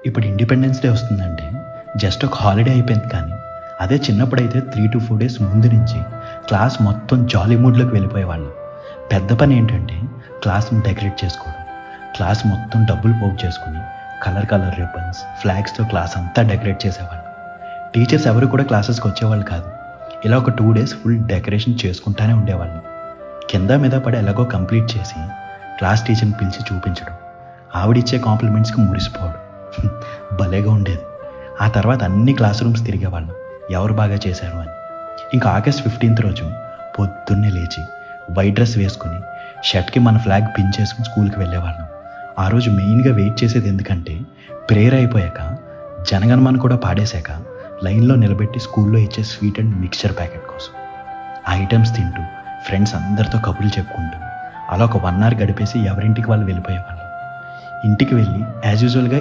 ఇప్పుడు independence day వస్తుందంటే just ఒక హాలిడే అయిపోయింది, కానీ అదే చిన్నప్పుడైతే 3 to 4 డేస్ ముందు నుంచి క్లాస్ మొత్తం జాలీ మూడ్లోకి వెళ్ళిపోయేవాళ్ళం. పెద్ద పని ఏంటంటే క్లాస్ని డెకరేట్ చేసుకోవడం. క్లాస్ మొత్తం డబ్బులు పోగు చేసుకుని కలర్ రిబ్బన్స్, ఫ్లాగ్స్తో క్లాస్ అంతా డెకరేట్ చేసేవాళ్ళం. టీచర్స్ ఎవరు కూడా క్లాసెస్కి వచ్చేవాళ్ళు కాదు. ఇలా ఒక 2 డేస్ ఫుల్ డెకరేషన్ చేసుకుంటానే ఉండేవాళ్ళం. కింద మీద పడి ఎలాగో కంప్లీట్ చేసి క్లాస్ టీచర్ని పిలిచి చూపించడం, ఆవిడిచ్చే కాంప్లిమెంట్స్కి మురిసిపోవడం భలేగా ఉండేది. ఆ తర్వాత అన్ని క్లాస్ రూమ్స్ తిరిగేవాళ్ళం ఎవరు బాగా చేశారు అని. ఇంకా August 15th రోజు పొద్దున్నే లేచి వైట్ డ్రెస్ వేసుకుని షర్ట్కి మన ఫ్లాగ్ పిన్ చేసుకుని స్కూల్కి వెళ్ళేవాళ్ళం. ఆ రోజు మెయిన్గా వెయిట్ చేసేది ఎందుకంటే ప్రేయర్ అయిపోయాక జనగణమన కూడా పాడేశాక లైన్లో నిలబెట్టి స్కూల్లో ఇచ్చే స్వీట్ అండ్ మిక్చర్ ప్యాకెట్ కోసం. ఆ ఐటమ్స్ తింటూ ఫ్రెండ్స్ అందరితో కబుర్లు చెప్పుకుంటూ అలా ఒక 1 hour గడిపేసి ఎవరింటికి వాళ్ళు వెళ్ళిపోయేవాళ్ళం. ఇంటికి వెళ్ళి యాజ్ యూజువల్గా